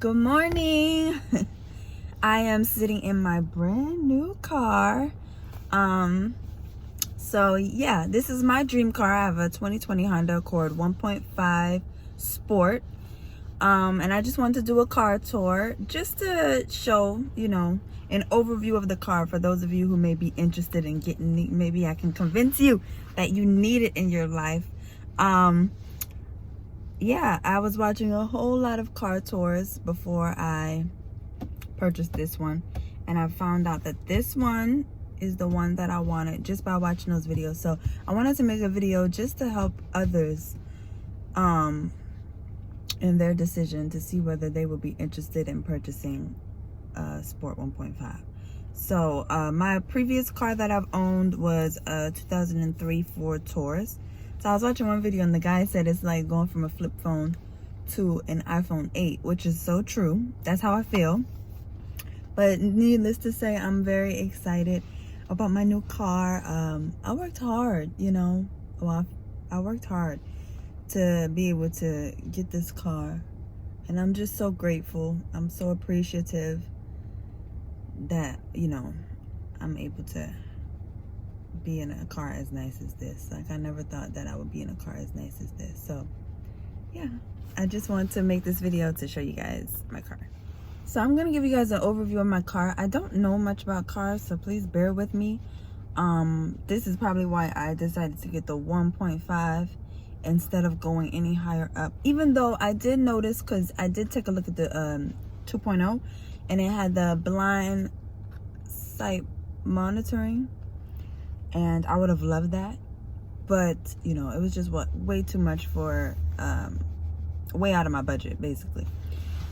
Good morning. I am sitting in my brand new car. So yeah, this is my dream car. I have a 2020 Honda Accord 1.5 Sport. And I just wanted to do a car tour just to show, an overview of the car for those of you who may be interested in getting, maybe I can convince you that you need it in your life. Yeah, I was watching a whole lot of car tours before I purchased this one, and I found out that this one is the one that I wanted just by watching those videos. So I wanted to make a video just to help others in their decision to see whether they would be interested in purchasing a Sport 1.5. So my previous car that I've owned was a 2003 Ford Taurus. So I was watching one video and the guy said it's like going from a flip phone to an iPhone 8, which is so true. That's how I feel. But needless to say, I'm very excited about my new car. I worked hard, Well, I worked hard to be able to get this car. And I'm just so grateful. I'm so appreciative that, I'm able to be in a car as nice as this. Like, I never thought that I would be in a car as nice as this. So yeah, I just want to make this video to show you guys my car. So I'm gonna give you guys an overview of my car. I don't know much about cars, so please bear with me. This is probably why I decided to get the 1.5 instead of going any higher up, even though I did notice, because I did take a look at the 2.0 and it had the blind sight monitoring, and I would have loved that, but it was just way too much for way out of my budget, basically.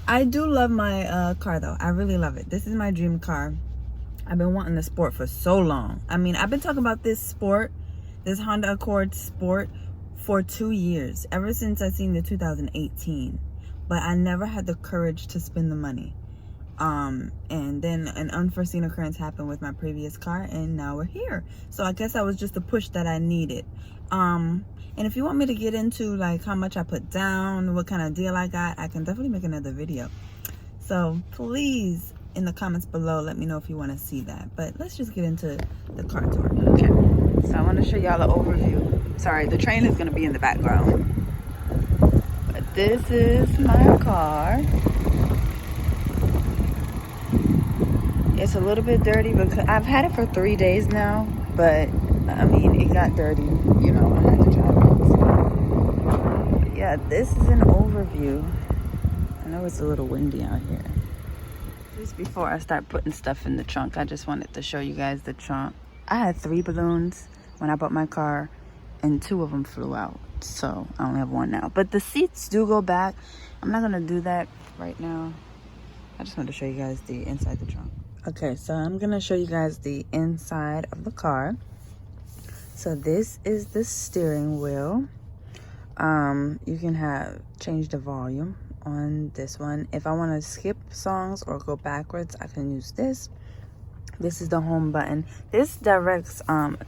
I do love my car though. I really love it. This is my dream car. I've been wanting the Sport for so long. I mean, I've been talking about this Honda Accord Sport for 2 years, ever since I seen the 2018, but I never had the courage to spend the money. And then an unforeseen occurrence happened with my previous car, and now we're here. So I guess that was just the push that I needed. And if you want me to get into like how much I put down, what kind of deal I got, I can definitely make another video. So please, in the comments below, let me know if you want to see that. But let's just get into the car tour. Okay, so I want to show y'all the overview. Sorry, the train is going to be in the background. But this is my car. It's a little bit dirty because I've had it for 3 days now, but I mean, it got dirty, I had to drive it. So, yeah, this is an overview. I know it's a little windy out here. Just before I start putting stuff in the trunk, I just wanted to show you guys the trunk. I had 3 balloons when I bought my car, and 2 of them flew out. So I only have 1 now. But the seats do go back. I'm not going to do that right now. I just wanted to show you guys the inside the trunk. Okay, so I'm gonna show you guys the inside of the car. So this is the steering wheel. You can change the volume on this one. If I want to skip songs or go backwards, I can use this. This is the home button. This directs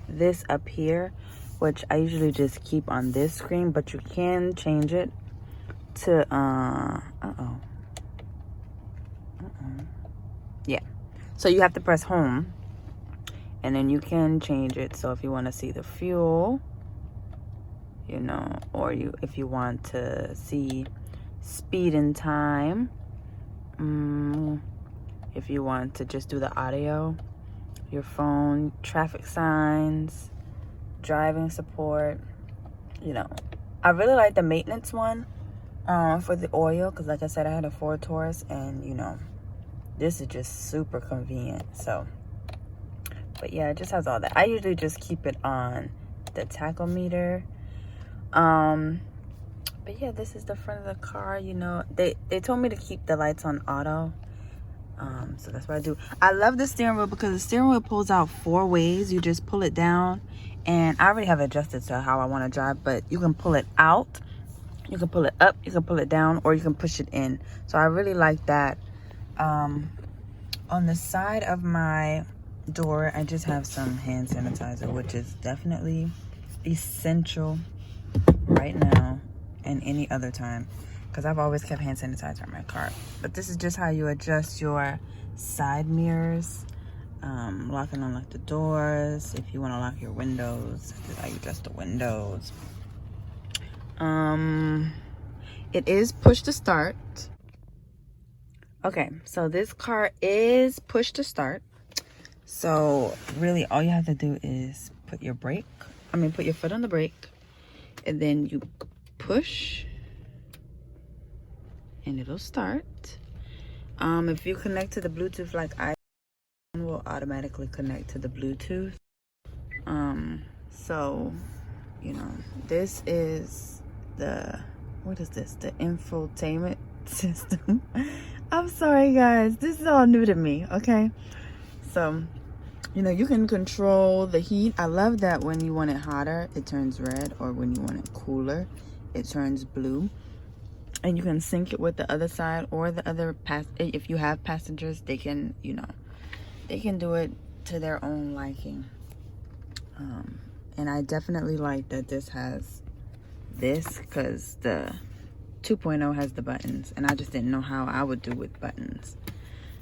this up here, which I usually just keep on this screen, but you can change it to yeah. So you have to press home, and then you can change it. So if you want to see the fuel, or if you want to see speed and time, if you want to just do the audio, your phone, traffic signs, driving support, I really like the maintenance one for the oil, because like I said, I had a Ford Taurus, and this is just super convenient. So, but yeah, it just has all that. I usually just keep it on the tachometer. But yeah, this is the front of the car. They told me to keep the lights on auto. So that's what I do. I love the steering wheel because the steering wheel pulls out 4 ways. You just pull it down, and I already have adjusted to how I want to drive, but you can pull it out, you can pull it up, you can pull it down, or you can push it in. So I really like that. On the side of my door, I just have some hand sanitizer, which is definitely essential right now and any other time. because I've always kept hand sanitizer in my car. But this is just how you adjust your side mirrors. Lock and unlock the doors. If you want to lock your windows, this is how you adjust the windows. It is push to start. Okay, so this car is push to start. So really all you have to do is put your foot on the brake, and then you push and it'll start. If you connect to the Bluetooth like I will automatically connect to the Bluetooth. So you know, this is the infotainment system. I'm sorry guys, this is all new to me. Okay, so you know, you can control the heat. I love that when you want it hotter it turns red, or when you want it cooler it turns blue. And you can sync it with the other side, or the other if you have passengers, they can, you know, they can do it to their own liking. And I definitely like that this has this, because the 2.0 has the buttons, and I just didn't know how I would do with buttons.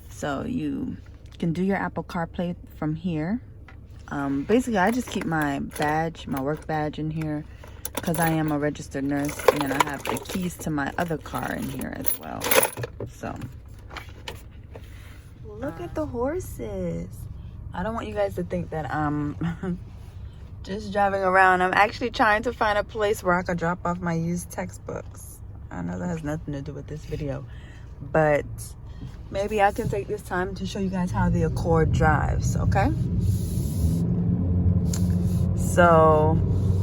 So you can do your Apple CarPlay from here. Basically I just keep my work badge in here, because I am a registered nurse, and then I have the keys to my other car in here as well. So look at the horses. I don't want you guys to think that I'm just driving around. I'm actually trying to find a place where I could drop off my used textbooks. I know that has nothing to do with this video, but maybe I can take this time to show you guys how the Accord drives, okay? So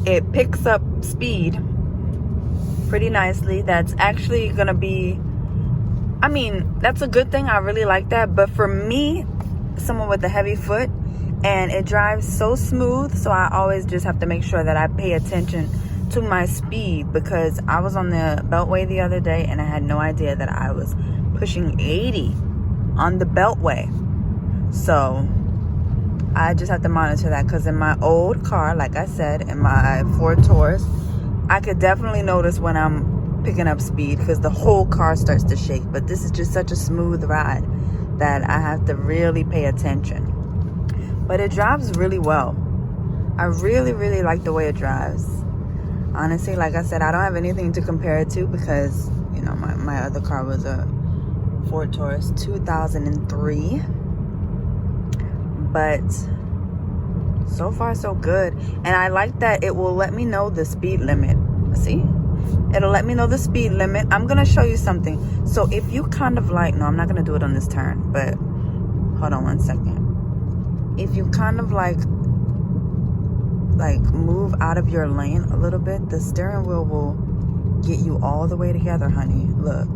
it picks up speed pretty nicely. That's actually gonna be, I mean, that's a good thing. I really like that. But for me, someone with a heavy foot, and it drives so smooth, so I always just have to make sure that I pay attention to my speed, because I was on the Beltway the other day and I had no idea that I was pushing 80 on the Beltway. So I just have to monitor that, because in my old car, like I said, in my Ford Taurus, I could definitely notice when I'm picking up speed, because the whole car starts to shake. But this is just such a smooth ride that I have to really pay attention. But it drives really well. I really, really like the way it drives. Honestly, like I said, I don't have anything to compare it to, because, you know, my other car was a Ford Taurus 2003. But so far so good. And I like that it will let me know the speed limit. See, it'll let me know the speed limit. I'm gonna show you something. So if you kind of like, no, I'm not gonna do it on this turn, but hold on one second. If you kind of like move out of your lane a little bit, the steering wheel will get you all the way together, honey. Look.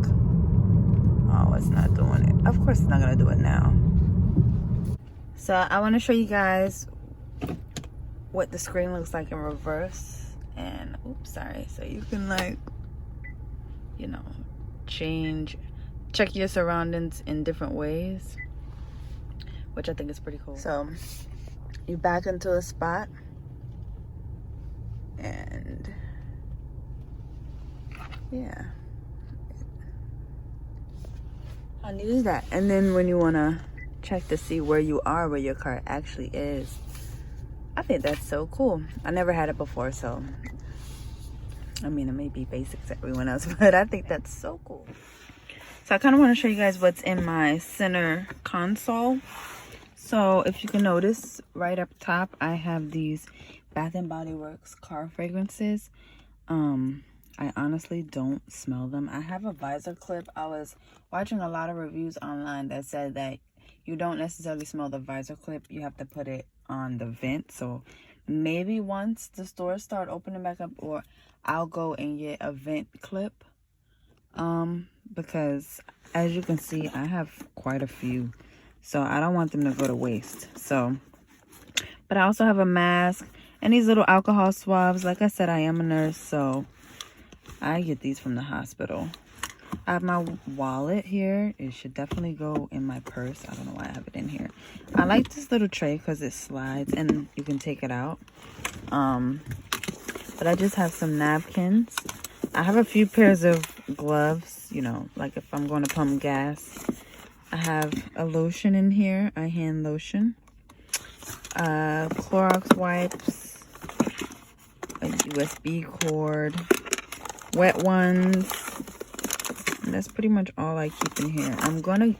Oh, it's not doing it. Of course it's not gonna do it now. So I want to show you guys what the screen looks like in reverse. And oops, sorry. So you can, like, you know, check your surroundings in different ways, which I think is pretty cool. So you back into a spot, and yeah, how neat is that? And then when you want to check to see where you are, where your car actually is, I think that's so cool. I never had it before, so I mean, it may be basic to everyone else, but I think that's so cool. So I kind of want to show you guys what's in my center console. So if you can notice, right up top I have these Bath and Body Works car fragrances. I honestly don't smell them. I have a visor clip. I was watching a lot of reviews online that said that you don't necessarily smell the visor clip. You have to put it on the vent. So maybe once the stores start opening back up, or I'll go and get a vent clip. Because as you can see, I have quite a few. So I don't want them to go to waste. So, but I also have a mask and these little alcohol swabs. Like I said, I am a nurse, so I get these from the hospital. I have my wallet here. It should definitely go in my purse. I don't know why I have it in here. I like this little tray because it slides and you can take it out. But I just have some napkins. I have a few pairs of gloves, you know, like if I'm going to pump gas. I have a lotion in here, a hand lotion, Clorox wipes, a USB cord, wet ones, and that's pretty much all I keep in here. I'm gonna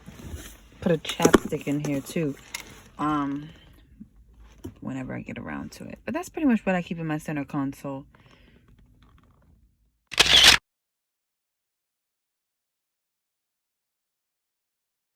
put a chapstick in here too, whenever I get around to it. But that's pretty much what I keep in my center console.